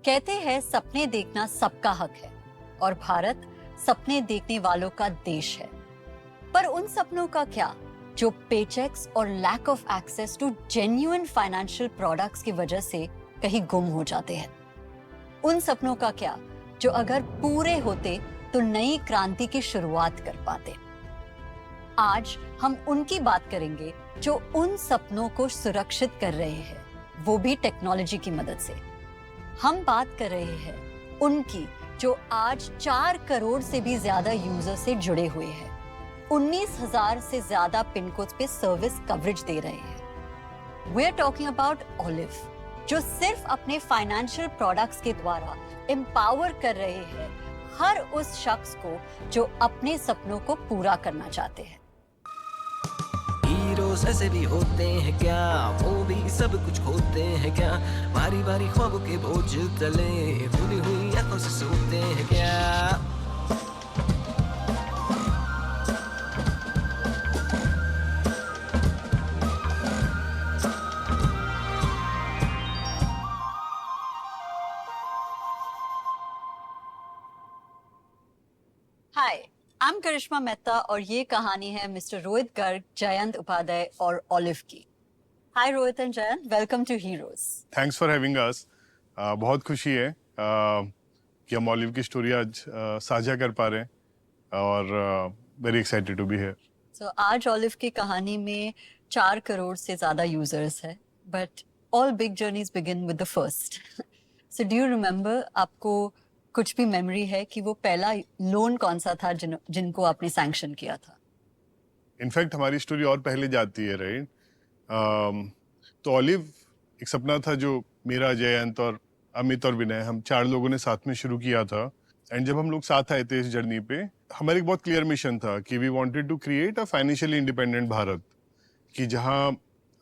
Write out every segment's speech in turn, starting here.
कहते हैं सपने देखना सबका हक है और भारत सपने देखने वालों का देश है। पर उन सपनों का क्या जो पेचेक्स और lack of access to genuine financial products की वजह से कहीं गुम हो जाते हैं? उन सपनों का क्या जो अगर पूरे होते तो नई क्रांति की शुरुआत कर पाते? आज हम उनकी बात करेंगे जो उन सपनों को सुरक्षित कर रहे हैं, वो भी टेक्नोलॉजी की मदद से। हम बात कर रहे हैं उनकी जो आज 4 करोड़ से भी ज्यादा यूजर से जुड़े हुए हैं, 19,000 से ज्यादा पिन कोड्स पे सर्विस कवरेज दे रहे हैं। We are talking about Olyv, जो सिर्फ अपने फाइनेंशियल प्रोडक्ट्स के द्वारा एम्पावर कर रहे हैं हर उस शख्स को जो अपने सपनों को पूरा करना चाहते हैं। हीरोज ऐसे भी होते हैं क्या, वो भी सब कुछ होते हैं क्या, बारी बारी ख्वाबों के बोझ तले खुली हुई आंखों से सोते हैं क्या। हाय, आई एम करिश्मा मेहता और ये कहानी है मिस्टर रोहित गर्ग, जयंत उपाध्याय और ओलिव की। Hi Rohit and Jayant, welcome to heroes. Thanks for having us. बहुत खुशी है कि हम ओलिव की स्टोरी आज साझा कर पा रहे हैं और very excited to be here. So आज ओलिव की कहानी में 4 करोड़ से ज्यादा यूजर्स है, but all big journeys begin with the first. So do you remember, आपको कुछ भी मेमोरी है कि वो पहला लोन कौन सा था जिनको आपने सैंक्शन किया था? इनफैक्ट हमारी स्टोरी और पहले जाती है, राइट? तो ओलिव एक सपना था जो मेरा, जयंत और अमित और विनय, हम 4 लोगों ने साथ में शुरू किया था। एंड जब हम लोग साथ आए थे इस जर्नी पे, हमारा एक बहुत क्लियर मिशन था कि we wanted to create a financially independent Bharat, कि जहां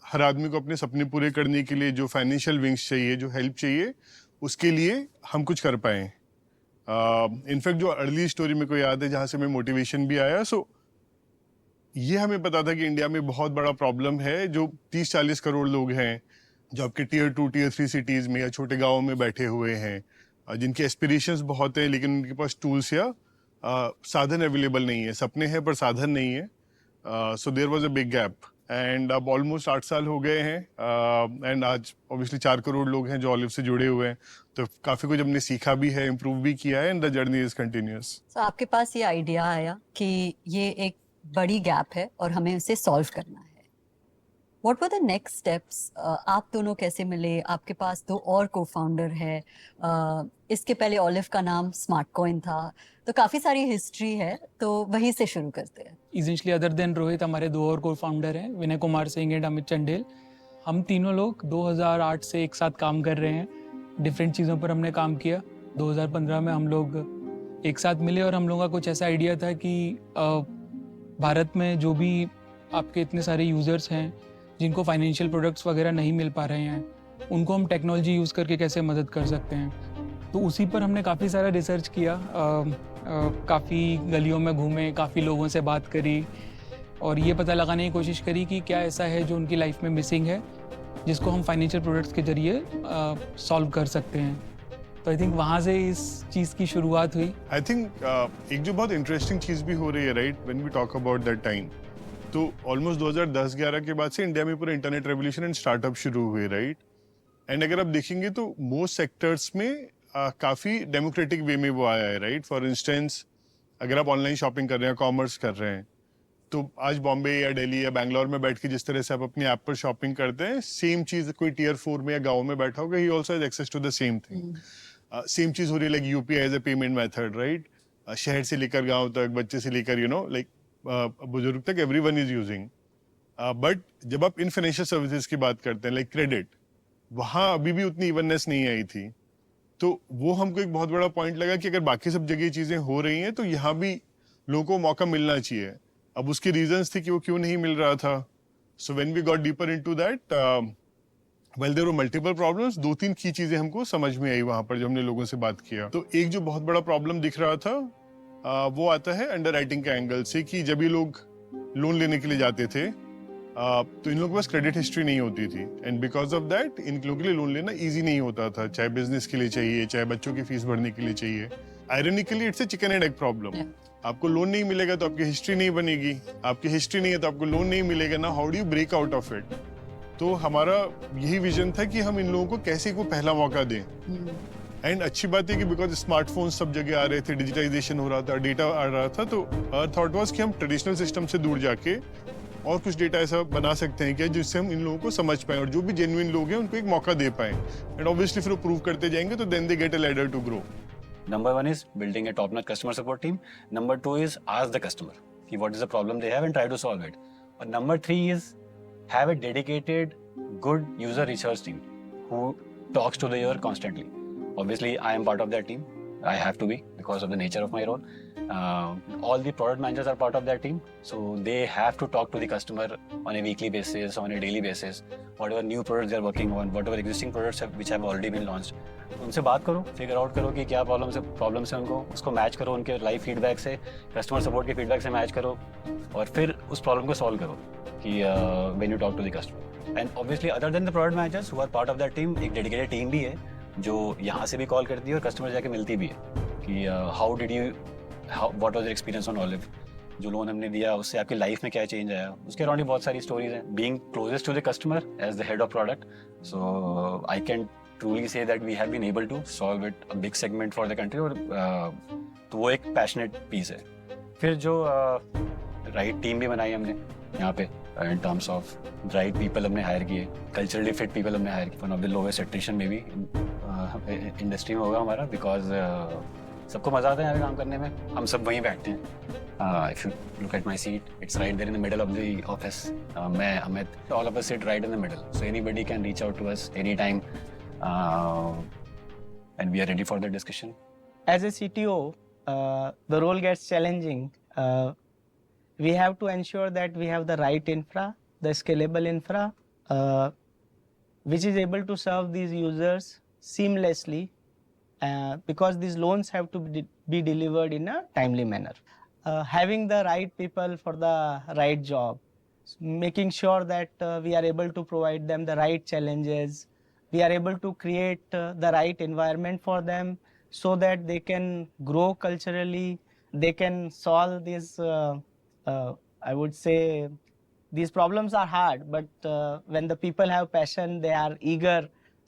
हर आदमी को अपने सपने पूरे करने के लिए जो फाइनेंशियल विंग्स चाहिए, जो हेल्प चाहिए, उसके लिए हम कुछ कर पाए। इनफैक्ट जो अर्ली स्टोरी मेरे को याद है जहाँ से मैं मोटिवेशन भी आया, सो ये हमें पता था कि इंडिया में बहुत बड़ा प्रॉब्लम है, जो 30-40 करोड़ लोग हैं जो आपके टियर 2 टियर 3 सिटीज में या छोटे गांवों में बैठे हुए हैं, जिनके एस्पिरेशंस बहुत हैं लेकिन उनके पास टूल्स या साधन अवेलेबल नहीं है। सपने हैं पर साधन नहीं है। So there was a big gap and अब ऑलमोस्ट 8 साल हो गए हैं एंड आज ऑब्वियसली 4 करोड़ लोग हैं जो ओलिव से जुड़े हुए हैं। तो काफी कुछ हमने सीखा भी है, इम्प्रूव भी किया है and the journey is continuous. So आपके पास ये आइडिया आया कि ये एक बड़ी गैप है और हमें उसे सॉल्व करना है। What were the next steps? आप दोनों कैसे मिले? आपके पास 2 और को-फाउंडर है। इसके पहले ओलिव का नाम स्मार्ट कॉइन था, तो काफी सारी हिस्ट्री है, तो वहीं से शुरू करते हैं। Essentially अदर देन रोहित, हमारे 2 और को फाउंडर हैं, विनय कुमार सिंह एंड अमित चंडेल। हम तीनों लोग 2008 से एक साथ काम कर रहे हैं, डिफरेंट चीज़ों पर हमने काम किया। 2015 में हम लोग एक साथ मिले और हम लोगों का कुछ ऐसा आइडिया था कि भारत में जो भी आपके इतने सारे यूज़र्स हैं जिनको फाइनेंशियल प्रोडक्ट्स वगैरह नहीं मिल पा रहे हैं, उनको हम टेक्नोलॉजी यूज़ करके कैसे मदद कर सकते हैं। तो उसी पर हमने काफ़ी सारा रिसर्च किया, काफ़ी गलियों में घूमे, काफ़ी लोगों से बात करी और ये पता लगाने की कोशिश करी कि क्या ऐसा है जो उनकी लाइफ में मिसिंग है, जिसको हम फाइनेंशियल प्रोडक्ट्स के जरिए सॉल्व कर सकते हैं। तो आई थिंक वहाँ से इस चीज़ की शुरुआत हुई। आई थिंक एक जो बहुत इंटरेस्टिंग चीज भी हो रही है, right, when we talk about that time, तो ऑलमोस्ट 2010-11 के बाद से इंडिया में पूरा इंटरनेट रेवोल्यूशन एंड स्टार्टअप शुरू हुए, राइट? एंड अगर आप देखेंगे तो मोस्ट सेक्टर्स में काफी डेमोक्रेटिक वे में वो आया है, राइट? फॉर इंस्टेंस, अगर आप ऑनलाइन शॉपिंग कर रहे हैं, कॉमर्स कर रहे हैं, तो आज बॉम्बे या दिल्ली या बैंगलोर में बैठ के जिस तरह से आप अपनी ऐप पर शॉपिंग करते हैं, सेम चीज कोई टियर 4 में या गाँव में बैठा होगा, he also has access to the same thing. Same चीज हो रही है, like UPI as a payment method, right? शहर से लेकर गांव तक, बच्चे से लेकर लाइक बुजुर्ग तक, एवरीवन इज यूजिंग। बट जब आप इन फाइनेंशियल सर्विसेज की बात करते हैं, लाइक क्रेडिट, वहां अभी भी उतनी इवननेस नहीं आई थी। तो वो हमको एक बहुत बड़ा पॉइंट लगा कि अगर बाकी सब जगह चीजें हो रही हैं तो यहाँ भी लोगों को मौका मिलना चाहिए। अब उसके रीजंस थे कि वो क्यों नहीं मिल रहा था। So when we got deeper into that, well there were multiple problems. 2-3 की चीजें हमको समझ में आई वहां पर जब हमने लोगों से बात किया। तो एक जो बहुत बड़ा प्रॉब्लम दिख रहा था, वो आता है अंडर राइटिंग के एंगल से, कि जब ये लोग लोन लेने के लिए जाते थे तो इन लोगों के पास क्रेडिट हिस्ट्री नहीं होती थी and because of that in लोगों के लिए लोन लेना इजी नहीं होता था, चाहे बिजनेस के लिए चाहिए, चाहे बच्चों की फीस भरने के लिए चाहिए. Ironically it's a chicken and egg problem. आपको लोन नहीं मिलेगा तो आपकी हिस्ट्री नहीं बनेगी, आपकी हिस्ट्री नहीं है तो आपको लोन नहीं मिलेगा ना. How do you break out of it? तो हमारा यही विजन था कि हम इन लोगों को कैसे को पहला मौका दें. एंड अच्छी बात है कि बिकॉज स्मार्टफोन सब जगह आ रहे थे, डिजिटाइजेशन हो रहा था, डेटा आ रहा था, तो थॉट वाज कि हम ट्रेडिशनल सिस्टम से दूर जाके और कुछ डेटा ऐसा बना सकते हैं क्या जिससे हम इन लोगों को समझ पाएं और जो भी जेन्युइन लोग हैं उनको एक मौका दे पाएं. एंड ऑब्वियसली फिर वो प्रूव करते जाएंगे तो then they get a ladder to grow. Number one is building a top-notch customer support team. Number two is ask the customer ki what is the problem they have and try to solve it. Or number three is have a dedicated, good user research team who talks to the user constantly. Obviously, I am part of that team. I have to be because of the nature of my role. All the product managers are part of that team, so they have to talk to the customer on a weekly basis, on a daily basis. Whatever new products they are working on, whatever existing products which have already been launched, उनसे बात करो, figure out करो कि क्या problems है उनको, उसको match करो उनके लाइव फीडबैक से, कस्टमर सपोर्ट के फीडबैक से मैच करो और फिर उस प्रॉब्लम को सॉल्व करो कि when you talk to the customer. And obviously other than the product managers who are part of that team, एक डेडिकेटेड टीम भी है जो यहाँ से भी कॉल करती है और कस्टमर जाके मिलती भी है कि how did you what was your experience on olive, जो लोन हमने दिया उससे आपकी लाइफ में क्या चेंज आया, उसके अराउंड बहुत सारी स्टोरीज हैं. Being closest to the customer as the head of product, so I can truly say that we have been able to solve it a big segment for the country. और तो वो एक passionate piece है. फिर जो right team भी बनाई हमने यहाँ पे in terms of right people हमने हायर किए, कल्चरली फिट पीपल हमने हायर किए. One of the lowest attrition में भी इंडस्ट्री में होगा हमारा, बिकॉज सबको मजा आता है यहाँ पे काम करने में. हम सब वहीं बैठते हैं. If you look at my seat, it's right there in the middle of the office. मैं Amit, all of us sit right in the middle, so anybody can reach out to us any time. And we are ready for the discussion. As a CTO, the role gets challenging. We have to ensure that we have the right infra, the scalable infra, which is able to serve these users seamlessly, because these loans have to be delivered in a timely manner. Having the right people for the right job, making sure that we are able to provide them the right challenges, we are able to create the right environment for them so that they can grow culturally, they can solve these, I would say, these problems are hard, but when the people have passion, they are eager,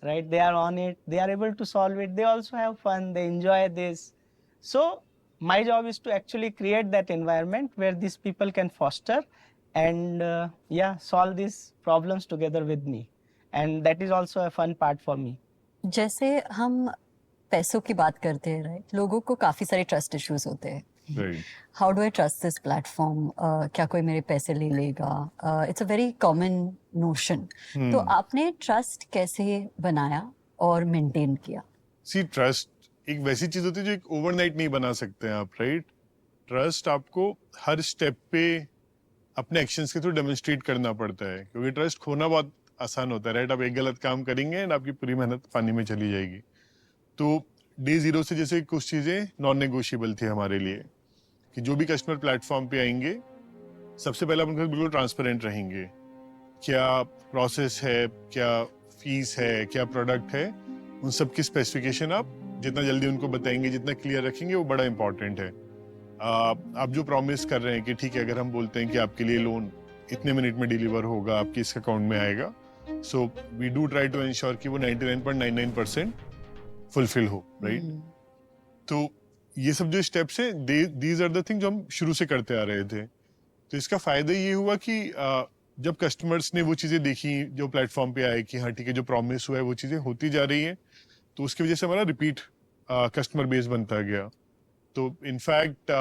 right? They are on it, they are able to solve it, they also have fun, they enjoy this. So my job is to actually create that environment where these people can foster and solve these problems together with me. And that is also a fun part for me. जैसे हम पैसों की बात करते हैं, right, लोगों को काफी सारे ट्रस्ट इश्यूज होते हैं. How do I trust this platform? क्या कोई मेरे पैसे ले लेगा? It's a very common notion. तो आपने ट्रस्ट कैसे बनाया और मेंटेन किया? सी, ट्रस्ट एक वैसी चीज होती है जो एक ओवरनाइट नहीं बना सकते हैं आप, राइट? ट्रस्ट आपको हर स्टेप पे अपने एक्शंस के थ्रू डेमोन्स्ट्रेट करना पड़ता है, क्योंकि ट्रस्ट खोना बहुत आसान होता है, राइट? आप एक गलत काम करेंगे एंड आपकी पूरी मेहनत पानी में चली जाएगी. तो डे जीरो से जैसे कुछ चीजें नॉन नेगोशिएबल थी हमारे लिए कि जो भी कस्टमर प्लेटफॉर्म पे आएंगे सबसे पहले आप उनके साथ बिल्कुल ट्रांसपेरेंट रहेंगे. क्या प्रोसेस है, क्या फीस है, क्या प्रोडक्ट है, उन सब की स्पेसिफिकेशन आप जितना जल्दी उनको बताएंगे, जितना क्लियर रखेंगे, वो बड़ा इंपॉर्टेंट है. आप जो प्रॉमिस कर रहे हैं कि ठीक है, अगर हम बोलते हैं कि आपके लिए लोन इतने मिनट में डिलीवर होगा, आपके इस अकाउंट में आएगा, so we do try to ensure कि वो 99.99% फुलफिल हो, राइट? तो ये सब जो स्टेप्स हैं, दीज आर द थिंग जो हम शुरू से करते आ रहे थे. तो इसका फायदा ये हुआ कि जब कस्टमर्स ने वो चीजें देखी जो प्लेटफॉर्म पे आए कि हाँ ठीक है, जो प्रॉमिस हुआ है वो चीजें होती जा रही हैं, तो उसकी वजह से हमारा रिपीट कस्टमर बेस बनता गया. तो in fact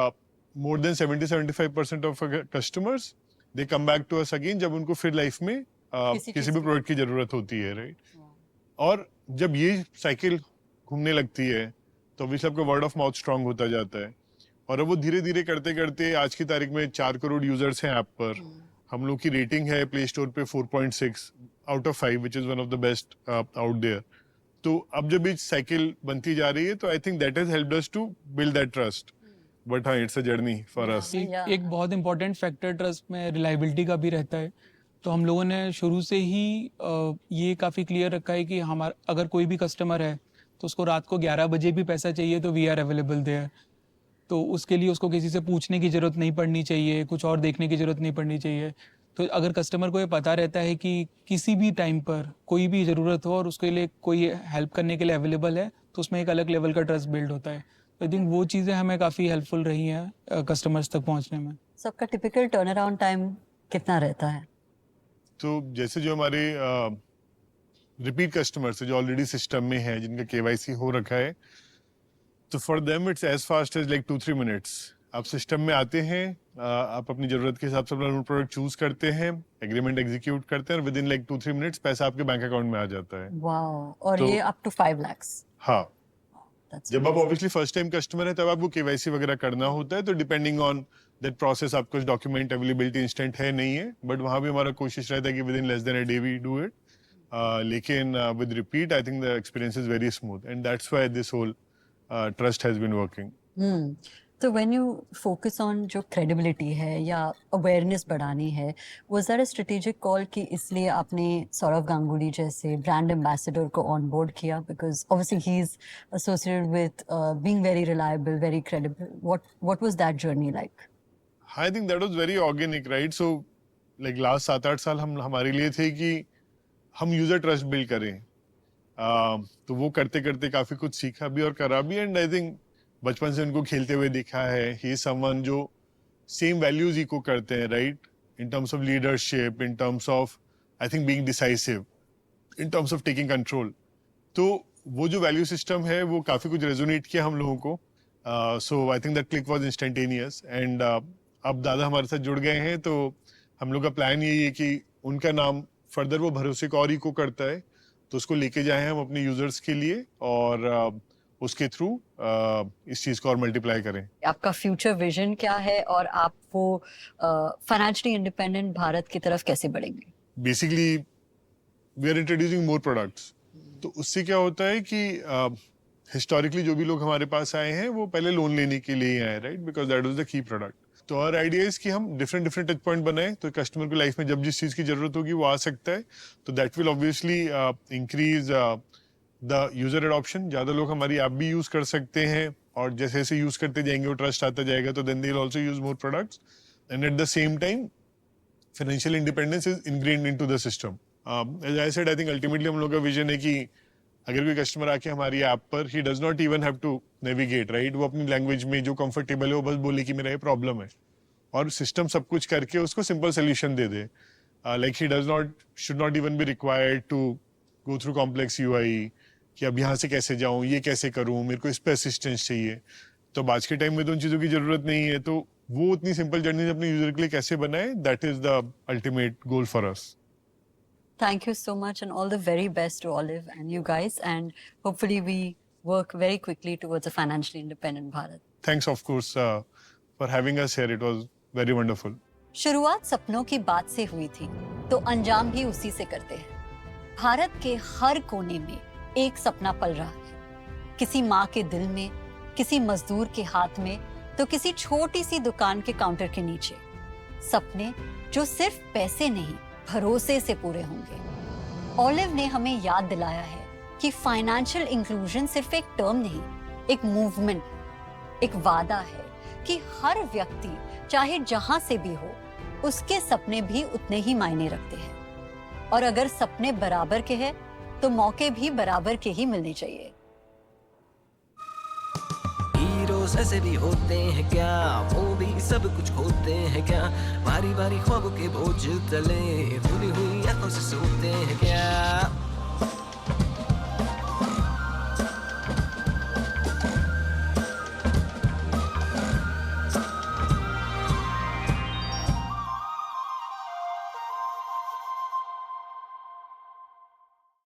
more than 70-75% of customers they come back to us again जब उनको फिर लाइफ में किसी भी प्रोडक्ट की जरूरत होती है, राइट? और जब ये साइकिल घूमने लगती है तो ऑब्वियसली आपका वर्ड ऑफ माउथ स्ट्रांग होता जाता है. और अब वो धीरे धीरे करते करते आज की तारीख में 4 करोड़ यूजर्स हैं ऐप पर. हम लोग की रेटिंग है प्ले स्टोर पे 4.6 out of 5, which is one of the best out there. तो अब जब ये साइकिल बनती जा रही है तो I think that has helped us to build that trust. But हाँ, it's a journey for us. एक बहुत इंपॉर्टेंट फैक्टर ट्रस्ट में रिलायबिलिटी का भी रहता है. तो हम लोगों ने शुरू से ही ये काफ़ी क्लियर रखा है कि हमारा अगर कोई भी कस्टमर है तो उसको रात को 11 बजे भी पैसा चाहिए तो वी आर अवेलेबल देयर। तो उसके लिए उसको किसी से पूछने की ज़रूरत नहीं पड़नी चाहिए, कुछ और देखने की ज़रूरत नहीं पड़नी चाहिए। तो अगर कस्टमर को ये पता रहता है कि किसी भी टाइम पर कोई भी ज़रूरत हो और उसके लिए कोई हेल्प करने के लिए अवेलेबल है, तो उसमें एक अलग लेवल का ट्रस्ट बिल्ड होता है। आई थिंक वो चीज़ें हमें काफ़ी हेल्पफुल रही हैं कस्टमर्स तक पहुंचने में। सबका टिपिकल टर्न अराउंड टाइम कितना रहता है? तो जैसे जो हमारे रिपीट कस्टमर्स है जो ऑलरेडी सिस्टम में है, जिनका केवाईसी हो रखा है, तो for them it's as fast as like 2-3 minutes. आप सिस्टम में आते हैं, आप अपनी जरूरत के हिसाब से अपना प्रोडक्ट चूज करते हैं, एग्रीमेंट एग्जीक्यूट करते हैं और विद इन लाइक 2-3 मिनट्स पैसा आपके बैंक अकाउंट में आ जाता है। वाओ, और तो- ये अप टू 5 lakhs। हाँ, That's जब आप amazing. Obviously first time customer है तब आपको केवाईसी वगैरह करना होता है, तो डिपेंडिंग ऑन दैट प्रोसेस आपको डॉक्यूमेंट अवेलेबिलिटी इंस्टेंट है नहीं है, बट वहाँ भी हमारा कोशिश रहता है कि within less than a day we do it. लेकिन with repeat I think the experience is very smooth and that's why this whole trust has been working. तो व्हेन यू फोकस ऑन जो credibility है या awareness बढ़ानी है, was that a strategic call कि इसलिए आपने सौरव गांगुली जैसे ब्रांड एम्बेसडर को ऑन बोर्ड किया? Because obviously he is associated with being very reliable, very credible. What was that journey like? I think that was very organic, right? So like last 7-8 साल हम हमारे लिए थे कि हम यूजर ट्रस्ट बिल्ड करें। तो वो करते करते काफी कुछ सीखा भी और करा भी, एंड आई थिंक बचपन से उनको खेलते हुए देखा है। ही समवन जो सेम वैल्यूज इको करते हैं, right? In terms of leadership, in terms of I think being decisive, in terms of taking control. तो वो जो वैल्यू सिस्टम है वो काफी कुछ रेजोनेट किया हम लोगों को। So I think that click was instantaneous, and अब दादा हमारे साथ जुड़ गए हैं, तो हम लोग का प्लान यही है कि उनका नाम फर्दर वो भरोसे को और इको करता है, तो उसको लेके जाए हम अपने यूजर्स के लिए और उसके थ्रू इस चीज को और मल्टीप्लाई करें। आपका फ्यूचर विजन क्या है और आप वो फाइनेंशियली इंडिपेंडेंट भारत की तरफ कैसे बढ़ेंगे? Basically we are introducing more products. तो उससे क्या होता है कि हिस्टोरिकली जो भी लोग हमारे पास आए हैं वो पहले लोन लेने के लिए ही आए, right? Because that was the key product. तो और आइडिया इज कि हम डिफरेंट टच पॉइंट बनाए, तो कस्टमर की लाइफ में जब जिस चीज की जरूरत होगी वो आ सकता है। तो that will obviously increase the user adoption. ज्यादा लोग हमारी ऐप भी यूज कर सकते हैं, और जैसे जैसे यूज करते जाएंगे वो ट्रस्ट आता जाएगा, तो then they will also use more products, and at the same time financial independence is ingrained into the system. As I said, I think ultimately हम लोग का विजन है कि अगर कोई कस्टमर आके हमारी ऐप पर, he does not even have to navigate, right? वो अपनी लैंग्वेज में जो कंफर्टेबल है वो बस बोले कि मेरा ये प्रॉब्लम है, और सिस्टम सब कुछ करके उसको सिंपल सोल्यूशन दे दे। Like he does not, should not even be required to go through complex UI कि अब यहाँ से कैसे जाऊँ, ये कैसे करूँ, मेरे को इस पे असिस्टेंस चाहिए। तो आज के टाइम में तो उन चीज़ों की जरूरत नहीं है, तो वो उतनी सिंपल जर्नी अपने यूजर के लिए कैसे बनाए, that is the ultimate goal for us. Thank you so much and all the very best to Olive and you guys, and hopefully we work very quickly towards a financially independent Bharat. Thanks of course for having us here. It was very wonderful. शुरुआत सपनों की बात से हुई थी, तो अंजाम भी उसी से करते हैं। भारत के हर कोने में एक सपना पल रहा है, किसी माँ के दिल में, किसी मजदूर के हाथ में, तो किसी छोटी सी दुकान के काउंटर के नीचे। सपने जो सिर्फ पैसे नहीं, भरोसे से पूरे होंगे। ऑलिव ने हमें याद दिलाया है कि फाइनेंशियल इंक्लूजन सिर्फ एक टर्म नहीं, एक मूवमेंट, एक वादा है कि हर व्यक्ति चाहे जहां से भी हो, उसके सपने भी उतने ही मायने रखते हैं। और अगर सपने बराबर के हैं, तो मौके भी बराबर के ही मिलने चाहिए। हीरोज ऐसे भी होते हैं क्या, वो भी सब कुछ होते हैं क्या, बारी बारी ख्वाबों के बोझ तले, भूली हुई आंखों से सोते हैं क्या।